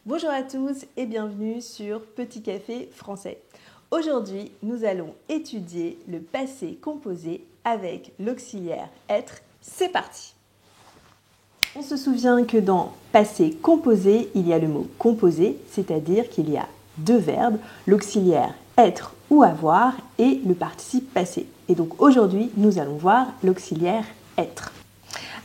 Bonjour à tous et bienvenue sur Petit Café Français. Aujourd'hui, nous allons étudier le passé composé avec l'auxiliaire être. C'est parti! On se souvient que dans passé composé, il y a le mot composé, c'est-à-dire qu'il y a deux verbes, l'auxiliaire être ou avoir et le participe passé. Et donc aujourd'hui, nous allons voir l'auxiliaire être.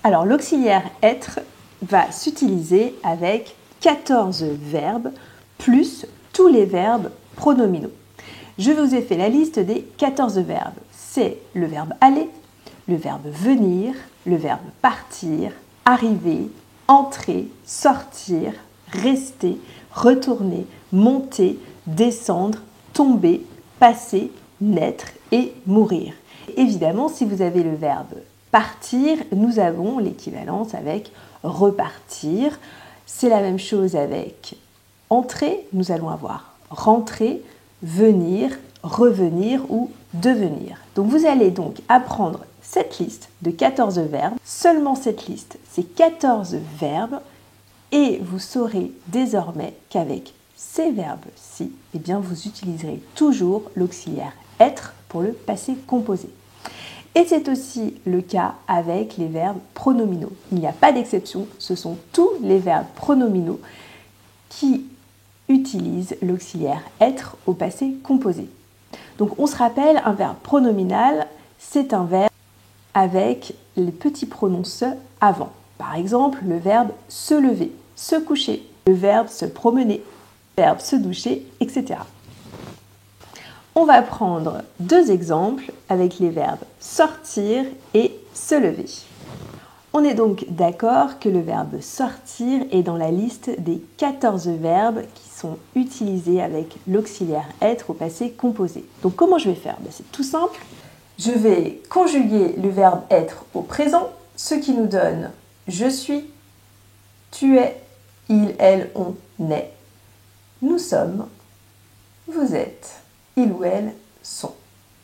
Alors l'auxiliaire être va s'utiliser avec 14 verbes plus tous les verbes pronominaux. Je vous ai fait la liste des 14 verbes. C'est le verbe aller, le verbe venir, le verbe partir, arriver, entrer, sortir, rester, retourner, monter, descendre, tomber, passer, naître et mourir. Évidemment, si vous avez le verbe partir, nous avons l'équivalence avec repartir. C'est la même chose avec entrer, nous allons avoir rentrer, venir, revenir ou devenir. Donc vous allez donc apprendre cette liste de 14 verbes, seulement cette liste, ces 14 verbes, et vous saurez désormais qu'avec ces verbes-ci, eh bien vous utiliserez toujours l'auxiliaire être pour le passé composé. Et c'est aussi le cas avec les verbes pronominaux. Il n'y a pas d'exception, ce sont tous les verbes pronominaux qui utilisent l'auxiliaire être au passé composé. Donc on se rappelle, un verbe pronominal, c'est un verbe avec les petits pronoms se avant. Par exemple, le verbe se lever, se coucher, le verbe se promener, le verbe se doucher, etc. On va prendre deux exemples avec les verbes sortir et se lever. On est donc d'accord que le verbe sortir est dans la liste des 14 verbes qui sont utilisés avec l'auxiliaire être au passé composé. Donc comment je vais faire? C'est tout simple. Je vais conjuguer le verbe être au présent, ce qui nous donne je suis, tu es, il, elle, on est, nous sommes, vous êtes, il ou elle sont.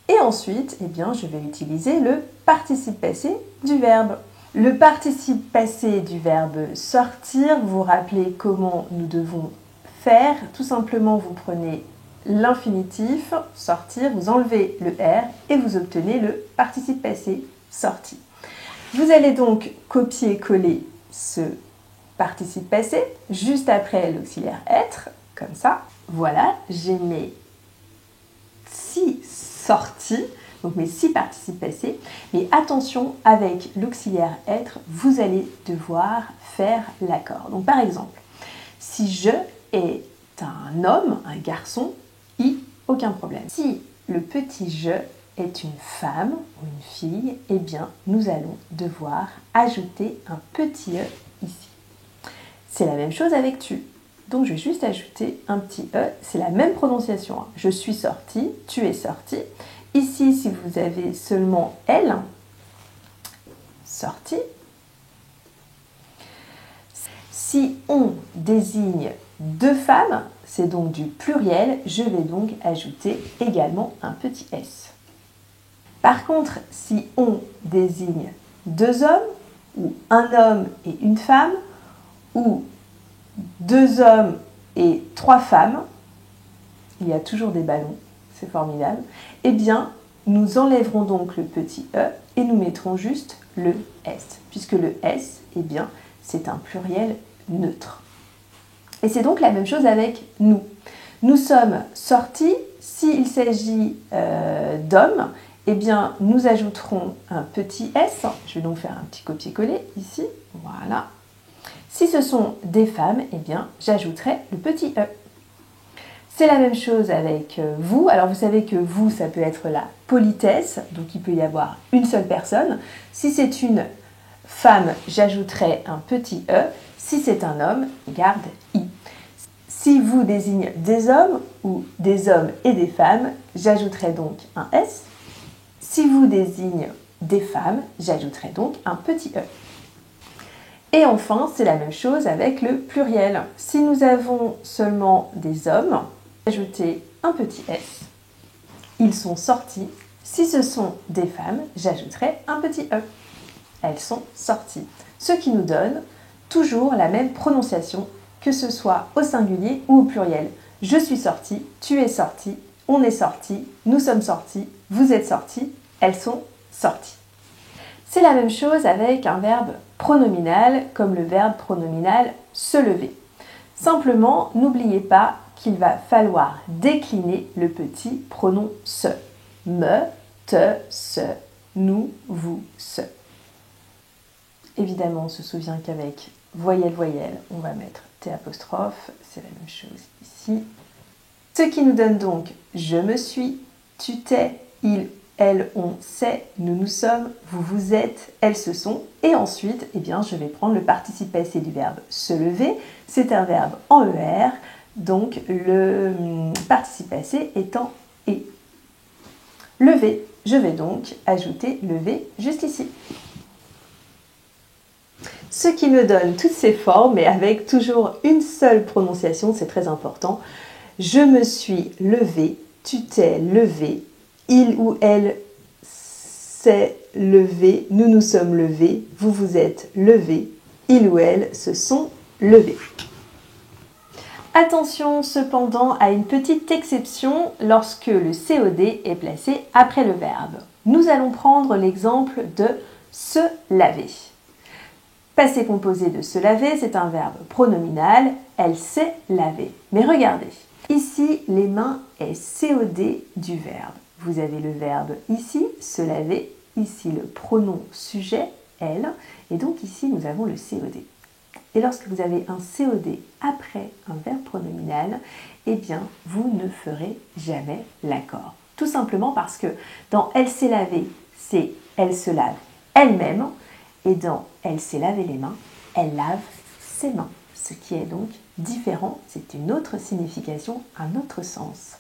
Et ensuite, eh bien, je vais utiliser le participe passé du verbe. Le participe passé du verbe sortir, vous vous rappelez comment nous devons faire. Tout simplement, vous prenez l'infinitif, sortir, vous enlevez le R et vous obtenez le participe passé sorti. Vous allez donc copier-coller ce participe passé juste après l'auxiliaire être, comme ça. Voilà, j'ai mes 6 sorties, donc mes 6 participes passés. Mais attention, avec l'auxiliaire être, vous allez devoir faire l'accord. Donc par exemple, si je est un homme, un garçon, i, aucun problème. Si le petit je est une femme ou une fille, eh bien nous allons devoir ajouter un petit e ici. C'est la même chose avec tu. Donc je vais juste ajouter un petit e, c'est la même prononciation. Je suis sorti, tu es sorti. Ici, si vous avez seulement elle, sorti. Si on désigne deux femmes, c'est donc du pluriel, je vais donc ajouter également un petit s. Par contre, si on désigne deux hommes, ou un homme et une femme, ou deux hommes et trois femmes, il y a toujours des ballons, c'est formidable, eh bien, nous enlèverons donc le petit e et nous mettrons juste le s, puisque le s, eh bien, c'est un pluriel neutre. Et c'est donc la même chose avec nous. Nous sommes sortis, s'il s'agit d'hommes, eh bien, nous ajouterons un petit s, je vais donc faire un petit copier-coller ici, voilà. Si ce sont des femmes, eh bien, j'ajouterai le petit e. C'est la même chose avec vous. Alors vous savez que vous, ça peut être la politesse, donc il peut y avoir une seule personne. Si c'est une femme, j'ajouterai un petit e. Si c'est un homme, garde i. Si vous désignez des hommes ou des hommes et des femmes, j'ajouterai donc un s. Si vous désignez des femmes, j'ajouterai donc un petit e. Et enfin, c'est la même chose avec le pluriel. Si nous avons seulement des hommes, j'ajouterai un petit s. Ils sont sortis. Si ce sont des femmes, j'ajouterai un petit e. Elles sont sorties. Ce qui nous donne toujours la même prononciation que ce soit au singulier ou au pluriel. Je suis sorti, tu es sorti, on est sorti, nous sommes sortis, vous êtes sortis, elles sont sorties. C'est la même chose avec un verbe pronominal, comme le verbe pronominal se lever. Simplement, n'oubliez pas qu'il va falloir décliner le petit pronom se. Me, te, se, nous, vous, ce. Évidemment, on se souvient qu'avec voyelle, voyelle, on va mettre T', c'est la même chose ici. Ce qui nous donne donc je me suis, tu t'es, il, elle, on s'est, nous, nous sommes, vous, vous êtes, elles, se sont. Et ensuite, eh bien, je vais prendre le participe passé du verbe se lever. C'est un verbe en ER, donc le participe passé étant et. Lever, je vais donc ajouter lever juste ici. Ce qui me donne toutes ces formes, mais avec toujours une seule prononciation, c'est très important. Je me suis levé, tu t'es levé, il ou elle s'est levé, nous nous sommes levés, vous vous êtes levés, il ou elle se sont levés. Attention cependant à une petite exception lorsque le COD est placé après le verbe. Nous allons prendre l'exemple de se laver. Passé composé de se laver, c'est un verbe pronominal, elle s'est lavée. Mais regardez, ici les mains est COD du verbe. Vous avez le verbe ici, se laver, ici le pronom sujet, elle, et donc ici nous avons le COD. Et lorsque vous avez un COD après un verbe pronominal, eh bien vous ne ferez jamais l'accord. Tout simplement parce que dans elle s'est lavée, c'est elle se lave elle-même, et dans elle s'est lavé les mains, elle lave ses mains. Ce qui est donc différent, c'est une autre signification, un autre sens.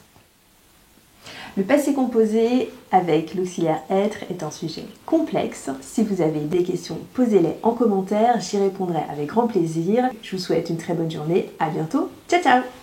Le passé composé avec l'auxiliaire être est un sujet complexe. Si vous avez des questions, posez-les en commentaire, j'y répondrai avec grand plaisir. Je vous souhaite une très bonne journée, à bientôt, ciao ciao!